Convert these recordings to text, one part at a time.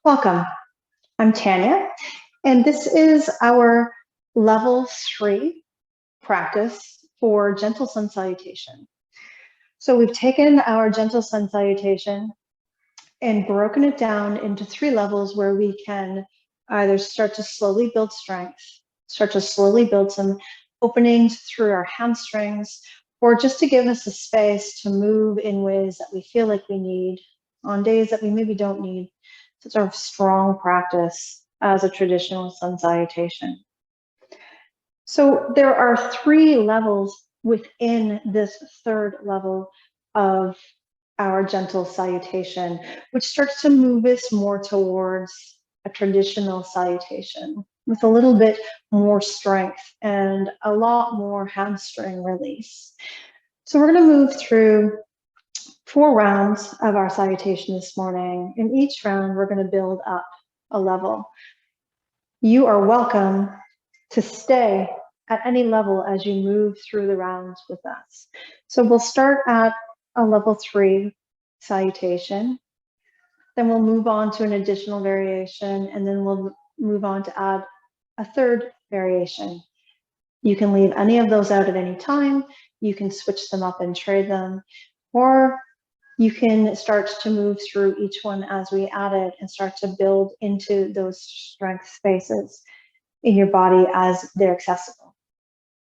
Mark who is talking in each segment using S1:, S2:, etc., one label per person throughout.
S1: Welcome. I'm Tanya, and this is our level 3 practice for Gentle Sun Salutation. So we've taken our Gentle Sun Salutation and broken it down into 3 levels where we can either start to slowly build strength, start to slowly build some openings through our hamstrings, or just to give us a space to move in ways that we feel like we need on days that we maybe don't need such a strong practice as a traditional sun salutation. So there are 3 levels within this 3rd level of our gentle salutation, which starts to move us more towards a traditional salutation with a little bit more strength and a lot more hamstring release. So we're going to move through 4 rounds of our salutation this morning. In each round, we're going to build up a level. You are welcome to stay at any level as you move through the rounds with us. So we'll start at a level 3 salutation. Then we'll move on to an additional variation, and then we'll move on to add a 3rd variation. You can leave any of those out at any time. You can switch them up and trade them, or you can start to move through each one as we add it and start to build into those strength spaces in your body as they're accessible.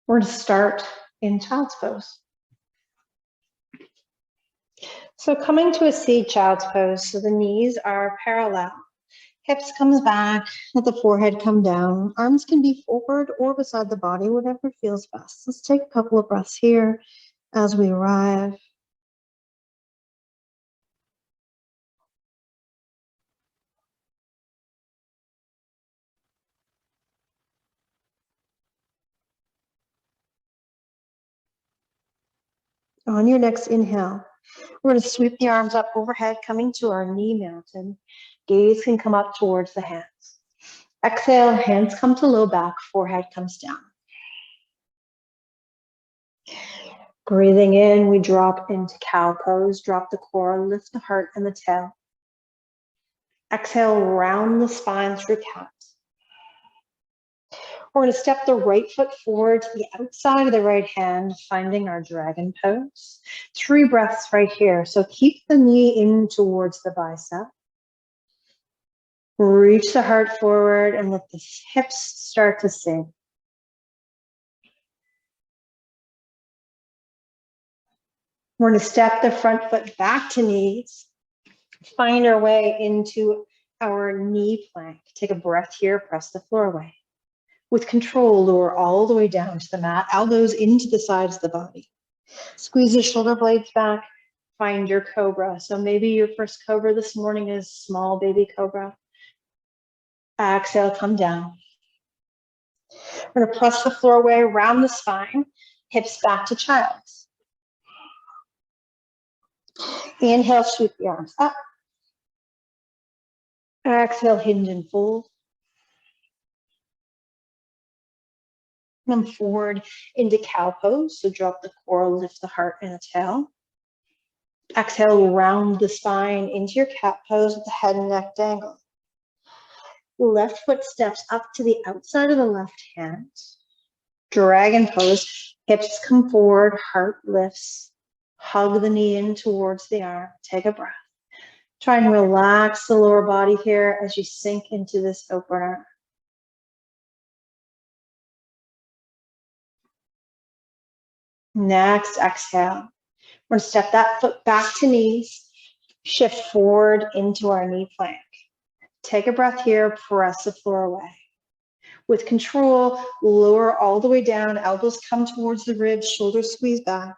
S1: We're going to start in child's pose. So coming to a seated child's pose, so the knees are parallel. Hips comes back, let the forehead come down. Arms can be forward or beside the body, whatever feels best. Let's take a couple of breaths here as we arrive. On your next inhale, we're going to sweep the arms up overhead, coming to our knee mountain. Gaze can come up towards the hands. Exhale, hands come to low back, forehead comes down. Breathing in, we drop into cow pose, drop the core, lift the heart and the tail. Exhale, round the spine through cat. We're going to step the right foot forward to the outside of the right hand, finding our dragon pose. 3 breaths right here. So keep the knee in towards the bicep. Reach the heart forward and let the hips start to sink. We're going to step the front foot back to knees. Find our way into our knee plank. Take a breath here, press the floor away. With control, lower all the way down to the mat, elbows into the sides of the body. Squeeze the shoulder blades back, find your cobra. So maybe your first cobra this morning is small baby cobra. Exhale, come down. We're going to press the floor away, round the spine, hips back to child's. Inhale, sweep the arms up. Exhale, hinge and fold. Come forward into cow pose. So drop the core, lift the heart and the tail. Exhale, round the spine into your cat pose with the head and neck dangle. Left foot steps up to the outside of the left hand. Dragon pose. Hips come forward, heart lifts. Hug the knee in towards the arm. Take a breath. Try and relax the lower body here as you sink into this opener. Next, exhale. We're going to step that foot back to knees, shift forward into our knee plank. Take a breath here, press the floor away. With control, lower all the way down, elbows come towards the ribs, shoulders squeeze back.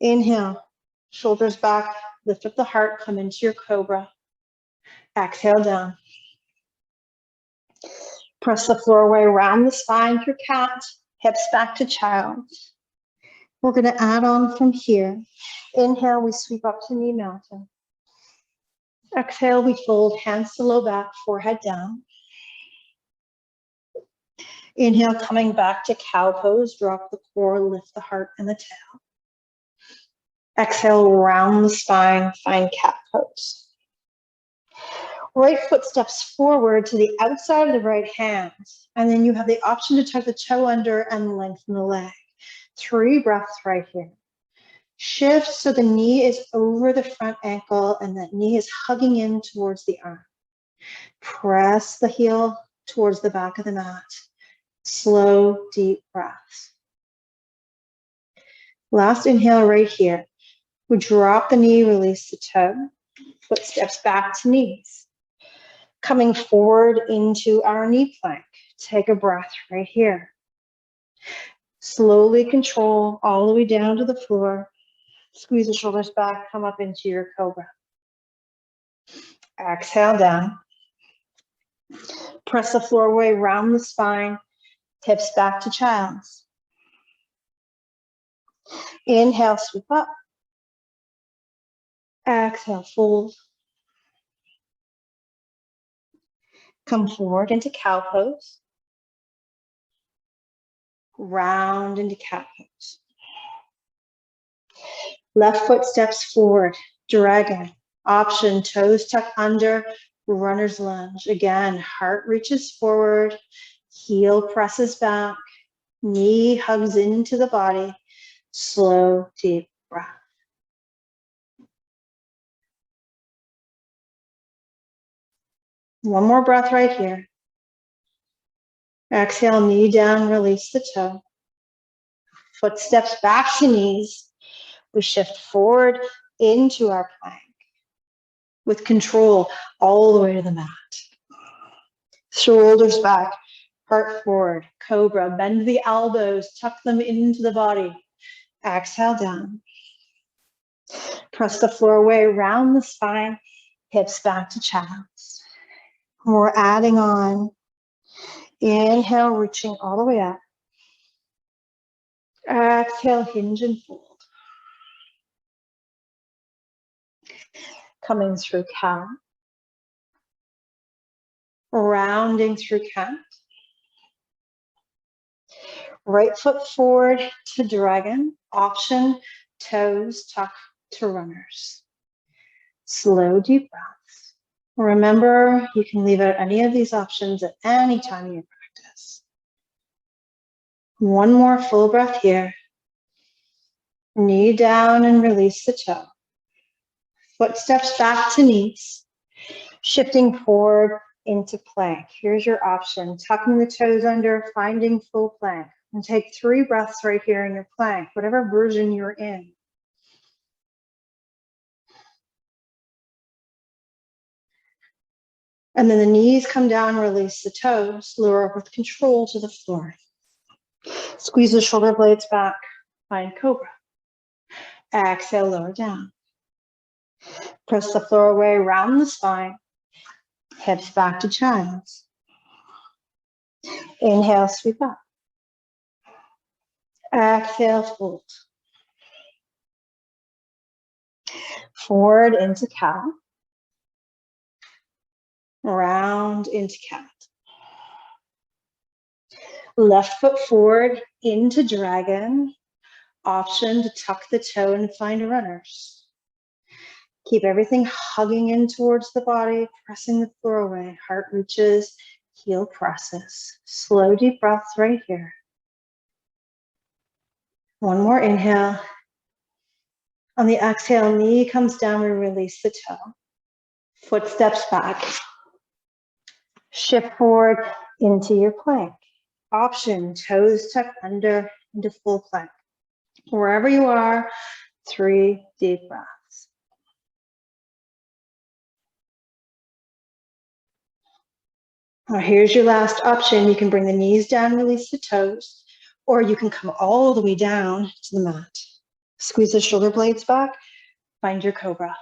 S1: Inhale, shoulders back, lift up the heart, come into your cobra. Exhale down. Press the floor away, round the spine through cat, hips back to child. We're going to add on from here. Inhale, we sweep up to knee mountain. Exhale, we fold hands to low back, forehead down. Inhale, coming back to cow pose, drop the core, lift the heart and the tail. Exhale, round the spine, find cat pose. Right foot steps forward to the outside of the right hand, and then you have the option to tuck the toe under and lengthen the leg. 3 breaths right here. Shift so the knee is over the front ankle and that knee is hugging in towards the arm. Press the heel towards the back of the mat. Slow, deep breaths. Last inhale right here. We drop the knee, release the toe. Foot steps back to knees. Coming forward into our knee plank. Take a breath right here. Slowly control all the way down to the floor. Squeeze the shoulders back, come up into your Cobra. Exhale down. Press the floor away, round the spine, hips back to child's. Inhale, sweep up. Exhale, fold. Come forward into cow pose. Round into cat pose. Left foot steps forward, dragon. Option, toes tuck under, runner's lunge. Again, heart reaches forward, heel presses back, knee hugs into the body. Slow, deep breath. One more breath right here. Exhale, knee down, release the toe. Foot steps back to knees. We shift forward into our plank with control all the way to the mat. Shoulders back, heart forward, Cobra. Bend the elbows, tuck them into the body. Exhale down. Press the floor away, round the spine, hips back to child's. We're adding on. Inhale, reaching all the way up. Exhale, hinge and fold. Coming through cow. Rounding through cat. Right foot forward to dragon. Option, toes tuck to runners. Slow, deep breaths. Remember, you can leave out any of these options at any time in your practice. One more full breath here. Knee down and release the toe. Foot steps back to knees. Shifting forward into plank. Here's your option. Tucking the toes under, finding full plank. And take 3 breaths right here in your plank, whatever version you're in. And then the knees come down, release the toes, lower up with control to the floor. Squeeze the shoulder blades back, find Cobra. Exhale, lower down. Press the floor away, round the spine, hips back to child's. Inhale, sweep up. Exhale, fold. Forward into cow. Round into cat. Left foot forward into dragon. Option to tuck the toe and find runners. Keep everything hugging in towards the body, pressing the floor away. Heart reaches, heel presses. Slow, deep breaths right here. One more inhale. On the exhale, knee comes down, we release the toe. Foot steps back. Shift forward into your plank. Option, toes tuck under into full plank. Wherever you are, 3 deep breaths. Now here's your last option. You can bring the knees down, release the toes, or you can come all the way down to the mat. Squeeze the shoulder blades back, find your Cobra.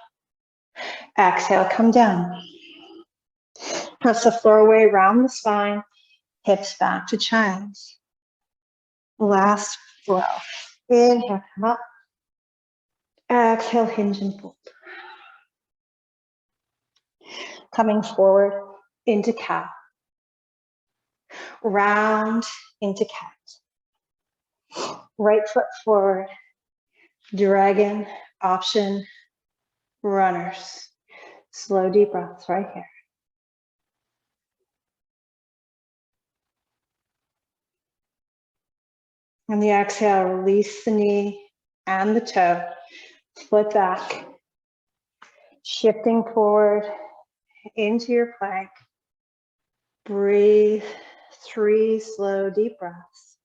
S1: Exhale, come down. Press the floor away, round the spine, hips back to child's. Last flow. Inhale, come up. Exhale, hinge and fold. Coming forward into cow. Round into cat. Right foot forward. Dragon, option, runners. Slow, deep breaths right here. On the exhale, release the knee and the toe. Foot back. Shifting forward into your plank. Breathe 3 slow, deep breaths.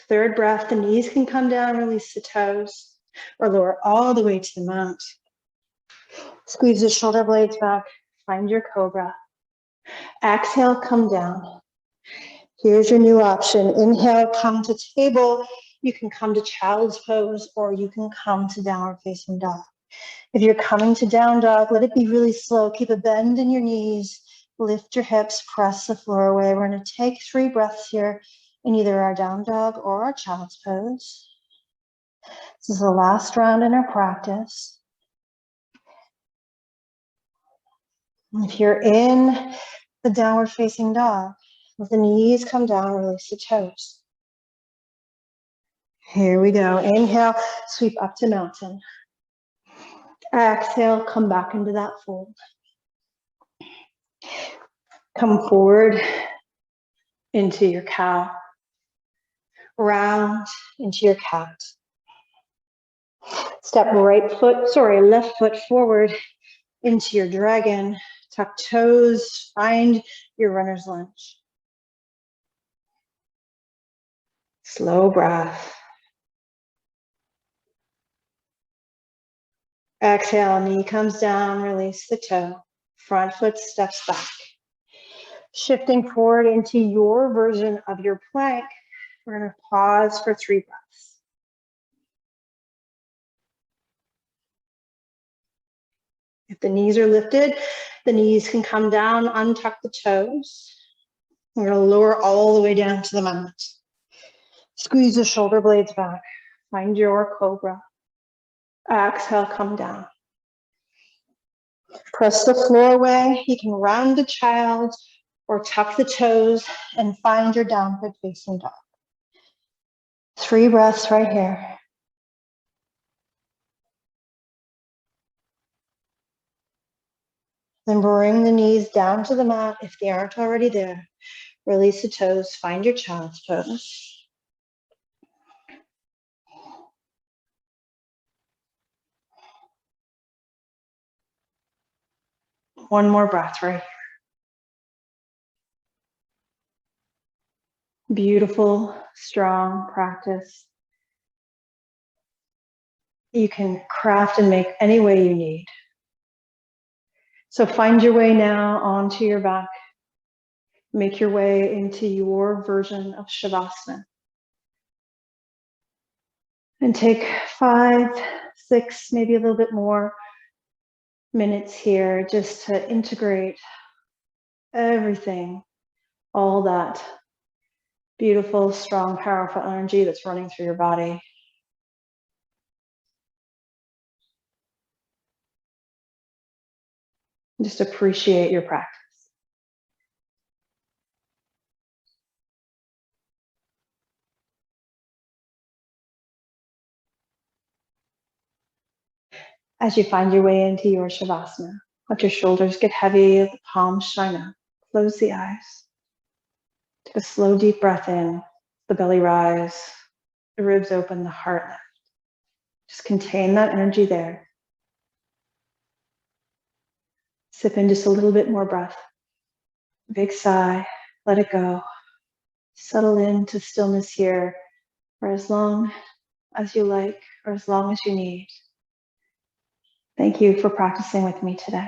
S1: Third breath, the knees can come down, release the toes, or lower all the way to the mat. Squeeze the shoulder blades back, find your Cobra. Exhale, come down. Here's your new option. Inhale, come to table. You can come to child's pose, or you can come to downward facing dog. If you're coming to down dog, let it be really slow. Keep a bend in your knees. Lift your hips, press the floor away. We're going to take 3 breaths here in either our down dog or our child's pose. This is the last round in our practice. If you're in the downward facing dog, let the knees come down, release the toes. Here we go. Inhale, sweep up to mountain. Exhale, come back into that fold. Come forward into your cow. Round into your cat. Step left foot forward into your dragon. Tuck toes, find your runner's lunge. Slow breath. Exhale, knee comes down, release the toe. Front foot steps back. Shifting forward into your version of your plank, we're going to pause for 3 breaths. If the knees are lifted, the knees can come down, untuck the toes. We're going to lower all the way down to the mat. Squeeze the shoulder blades back. Find your Cobra. Exhale, come down. Press the floor away. You can round the child or tuck the toes and find your downward facing dog. 3 breaths right here. Then bring the knees down to the mat if they aren't already there. Release the toes, find your child's pose. One more breath right here. Beautiful, strong practice. You can craft and make any way you need. So find your way now onto your back. Make your way into your version of Shavasana. And take 5, 6, maybe a little bit more minutes here just to integrate everything, all that beautiful, strong, powerful energy that's running through your body. Just appreciate your practice. As you find your way into your Shavasana, let your shoulders get heavy, the palms shine up. Close the eyes. Take a slow, deep breath in. The belly rise, the ribs open, the heart lift. Just contain that energy there. Sip in just a little bit more breath. Big sigh, let it go. Settle into stillness here for as long as you like or as long as you need. Thank you for practicing with me today.